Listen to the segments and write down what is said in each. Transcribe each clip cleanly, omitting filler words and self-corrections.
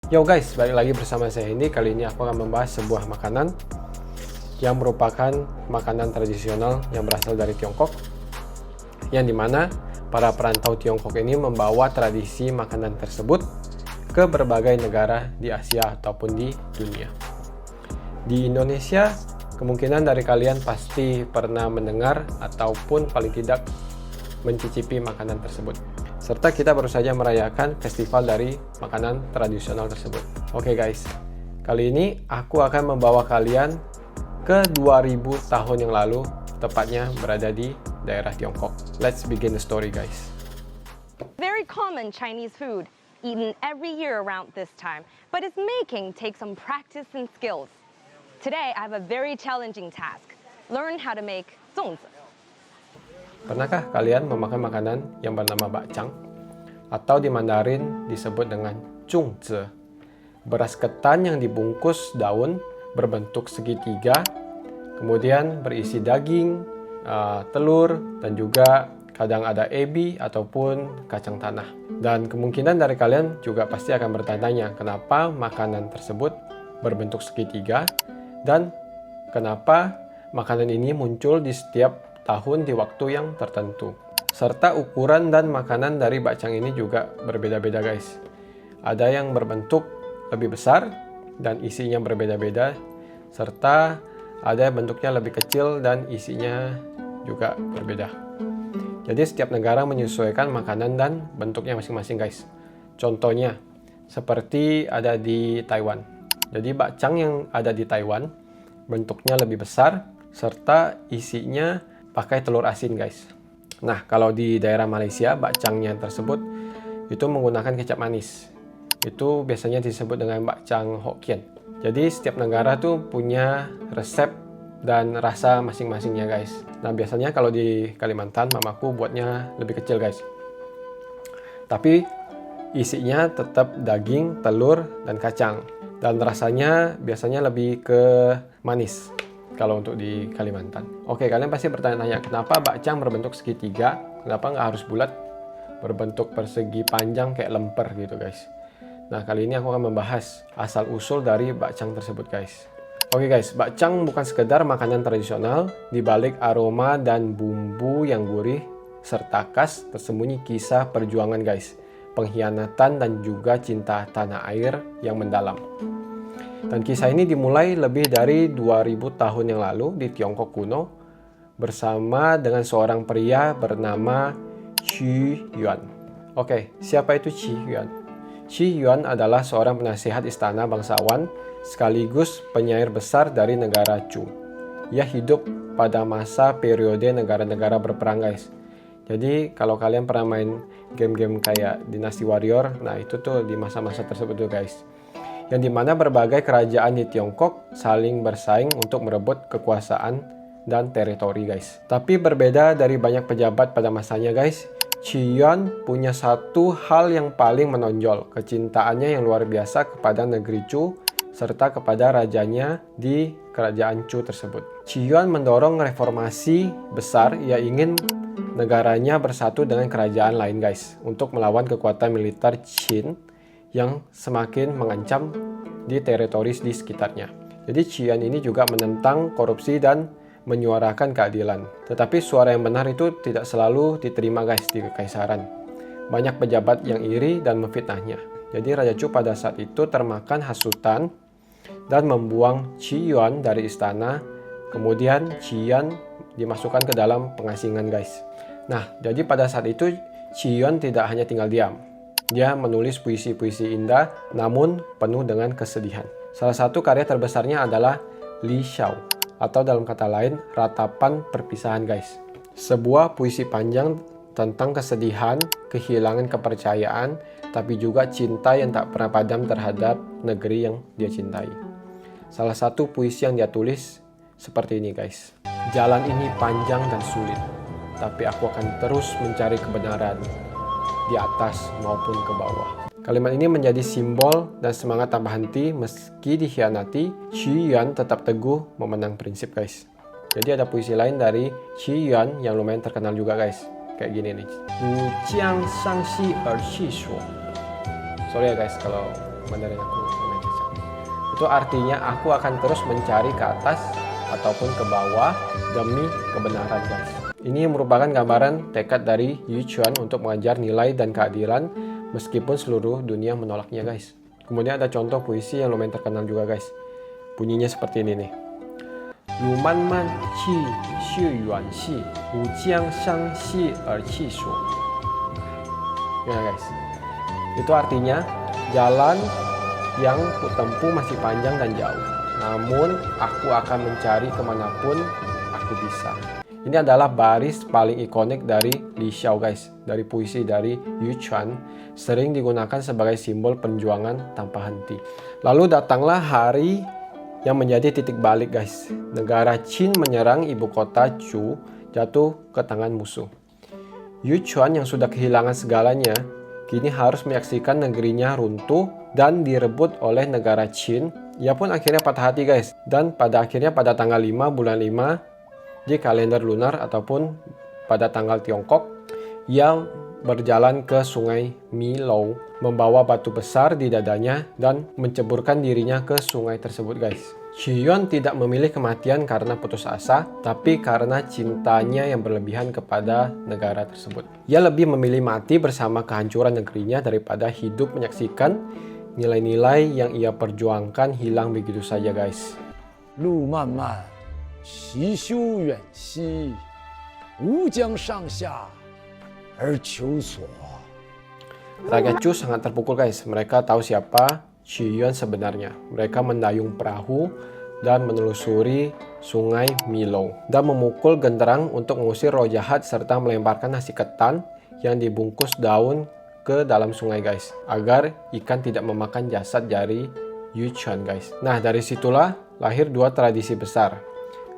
Yo guys, balik lagi bersama saya ini. Kali ini aku akan membahas sebuah makanan yang merupakan makanan tradisional yang berasal dari Tiongkok, yang dimana para perantau Tiongkok ini membawa tradisi makanan tersebut ke berbagai negara di Asia ataupun di dunia. Di Indonesia, kemungkinan dari kalian pasti pernah mendengar ataupun paling tidak mencicipi makanan tersebut. Serta kita baru saja merayakan festival dari makanan tradisional tersebut. Oke guys, kali ini aku akan membawa kalian ke 2000 tahun yang lalu, tepatnya berada di daerah Tiongkok. Let's begin the story guys. Very common Chinese food, eaten every year around this time, but its making takes some practice and skills. Today I have a very challenging task. Learn how to make zongzi. Pernahkah kalian memakan makanan yang bernama bakcang? Atau di Mandarin disebut dengan zongzi. Beras ketan yang dibungkus daun berbentuk segitiga, kemudian berisi daging, telur, dan juga kadang ada ebi ataupun kacang tanah. Dan kemungkinan dari kalian juga pasti akan bertanya, kenapa makanan tersebut berbentuk segitiga dan kenapa makanan ini muncul di setiap tahun di waktu yang tertentu. Serta ukuran dan makanan dari bakcang ini juga berbeda-beda guys. Ada yang berbentuk lebih besar dan isinya berbeda-beda, serta ada yang bentuknya lebih kecil dan isinya juga berbeda. Jadi setiap negara menyesuaikan makanan dan bentuknya masing-masing guys. Contohnya seperti ada di Taiwan. Jadi bakcang yang ada di Taiwan bentuknya lebih besar serta isinya pakai telur asin guys. Nah, kalau di daerah Malaysia, bakcangnya tersebut itu menggunakan kecap manis. Itu biasanya disebut dengan bakcang Hokkien. Jadi setiap negara tuh punya resep dan rasa masing-masingnya guys. Nah, biasanya kalau di Kalimantan, mamaku buatnya lebih kecil guys. Tapi isinya tetap daging, telur, dan kacang. Dan rasanya biasanya lebih ke manis kalau untuk di Kalimantan. Oke, kalian pasti bertanya-tanya, kenapa bakcang berbentuk segitiga? Kenapa nggak harus bulat, berbentuk persegi panjang kayak lemper gitu guys? Nah, kali ini aku akan membahas asal-usul dari bakcang tersebut guys. Oke guys, bakcang bukan sekedar makanan tradisional. Di balik aroma dan bumbu yang gurih serta khas tersembunyi kisah perjuangan guys, pengkhianatan dan juga cinta tanah air yang mendalam. Dan kisah ini dimulai lebih dari 2000 tahun yang lalu di Tiongkok kuno bersama dengan seorang pria bernama Qu Yuan. Oke, siapa itu Qu Yuan? Qu Yuan adalah seorang penasihat istana bangsawan sekaligus penyair besar dari negara Chu. Ia hidup pada masa periode negara-negara berperang guys. Jadi kalau kalian pernah main game-game kayak Dynasty Warrior, nah itu tuh di masa-masa tersebut tuh guys. Yang dimana berbagai kerajaan di Tiongkok saling bersaing untuk merebut kekuasaan dan teritori guys. Tapi berbeda dari banyak pejabat pada masanya guys, Qu Yuan punya satu hal yang paling menonjol, kecintaannya yang luar biasa kepada negeri Chu serta kepada rajanya di kerajaan Chu tersebut. Qu Yuan mendorong reformasi besar, ia ingin negaranya bersatu dengan kerajaan lain guys untuk melawan kekuatan militer Qin yang semakin mengancam di teritori di sekitarnya. Jadi Qu Yuan ini juga menentang korupsi dan menyuarakan keadilan. Tetapi suara yang benar itu tidak selalu diterima guys di kekaisaran. Banyak pejabat yang iri dan memfitnahnya. Jadi Raja Chu pada saat itu termakan hasutan dan membuang Qu Yuan dari istana. Kemudian Qu Yuan dimasukkan ke dalam pengasingan guys. Nah, jadi pada saat itu Qu Yuan tidak hanya tinggal diam. Dia menulis puisi-puisi indah namun penuh dengan kesedihan. Salah satu karya terbesarnya adalah Li Xiao, atau dalam kata lain Ratapan Perpisahan guys. Sebuah puisi panjang tentang kesedihan, kehilangan kepercayaan, tapi juga cinta yang tak pernah padam terhadap negeri yang dia cintai. Salah satu puisi yang dia tulis seperti ini guys. Jalan ini panjang dan sulit, tapi aku akan terus mencari kebenaran di atas maupun ke bawah. Kalimat ini menjadi simbol dan semangat tanpa henti meski dikhianati. Qu Yuan tetap teguh memenang prinsip guys. Jadi ada puisi lain dari Qu Yuan yang lumayan terkenal juga guys. Kayak gini nih. Ni jiang shangxi er qi shuo. Sorry ya guys kalau Mandarin aku lumayan cacat. Itu artinya aku akan terus mencari ke atas ataupun ke bawah demi kebenaran, guys. Ini merupakan gambaran tekad dari Yu Chuan untuk mengajar nilai dan keadilan meskipun seluruh dunia menolaknya, guys. Kemudian ada contoh puisi yang lumayan terkenal juga, guys. Bunyinya seperti ini nih. Lu man man qi xu yuan xi, wu jiang shang xi er qi shu. Ya, guys. Itu artinya jalan yang kutempuh masih panjang dan jauh. Namun aku akan mencari kemanapun aku bisa. Ini adalah baris paling ikonik dari Li Xiao, guys. Dari puisi dari Yu Chuan, sering digunakan sebagai simbol perjuangan tanpa henti. Lalu datanglah hari yang menjadi titik balik, guys. Negara Qin menyerang ibu kota Chu, jatuh ke tangan musuh. Yu Chuan yang sudah kehilangan segalanya, kini harus menyaksikan negerinya runtuh dan direbut oleh negara Qin. Ia pun akhirnya patah hati, guys. Dan pada akhirnya pada tanggal 5 bulan 5 di kalender lunar ataupun pada tanggal Tiongkok, ia berjalan ke sungai Milou, membawa batu besar di dadanya dan menceburkan dirinya ke sungai tersebut, guys. Qi Yuan tidak memilih kematian karena putus asa, tapi karena cintanya yang berlebihan kepada negara tersebut. Ia lebih memilih mati bersama kehancuran negerinya daripada hidup menyaksikan nilai-nilai yang ia perjuangkan hilang begitu saja, guys. 路漫漫，其修远兮，吾将上下而求索。 Rakyat Chu sangat terpukul, guys. Mereka tahu siapa Qi Yuan sebenarnya. Mereka mendayung perahu dan menelusuri sungai Milou dan memukul genderang untuk mengusir roh jahat serta melemparkan nasi ketan yang dibungkus daun ke dalam sungai, guys, agar ikan tidak memakan jasad dari Yu Chuan, guys. Nah, dari situlah lahir dua tradisi besar.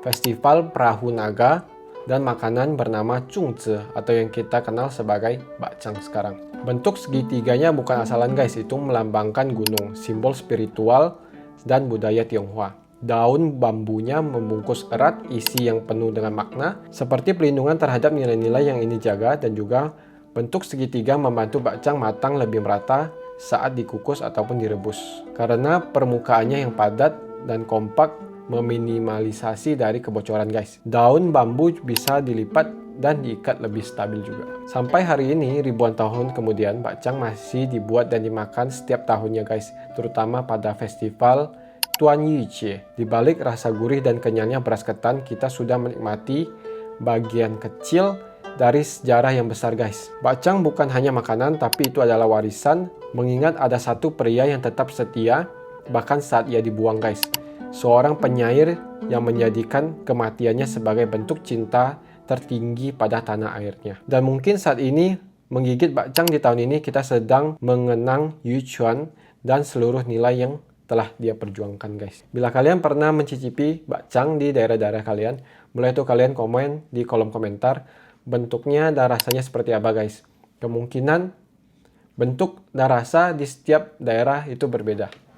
Festival Perahu Naga dan makanan bernama Zhongzi atau yang kita kenal sebagai bakcang sekarang. Bentuk segitiganya bukan asalan, guys, itu melambangkan gunung, simbol spiritual dan budaya Tionghoa. Daun bambunya membungkus erat isi yang penuh dengan makna, seperti pelindungan terhadap nilai-nilai yang ini jaga, dan juga bentuk segitiga membantu bakcang matang lebih merata saat dikukus ataupun direbus. Karena permukaannya yang padat dan kompak meminimalisasi dari kebocoran, guys. Daun bambu bisa dilipat dan diikat lebih stabil juga. Sampai hari ini, ribuan tahun kemudian, bakcang masih dibuat dan dimakan setiap tahunnya, guys. Terutama pada festival Tuan Yijie. Di balik rasa gurih dan kenyalnya beras ketan, kita sudah menikmati bagian kecil dari sejarah yang besar, guys. Bakcang bukan hanya makanan, tapi itu adalah warisan, mengingat ada satu pria yang tetap setia, bahkan saat ia dibuang, guys. Seorang penyair yang menjadikan kematiannya sebagai bentuk cinta tertinggi pada tanah airnya. Dan mungkin saat ini, menggigit bakcang di tahun ini, kita sedang mengenang Yu Chuan dan seluruh nilai yang telah dia perjuangkan, guys. Bila kalian pernah mencicipi bakcang di daerah-daerah kalian, boleh tuh kalian komen di kolom komentar bentuknya dan rasanya seperti apa, guys. Kemungkinan bentuk dan rasa di setiap daerah itu berbeda.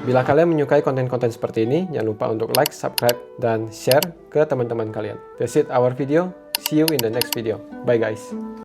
Bila kalian menyukai konten-konten seperti ini, jangan lupa untuk like, subscribe, dan share ke teman-teman kalian. That's it our video. See you in the next video. Bye, guys.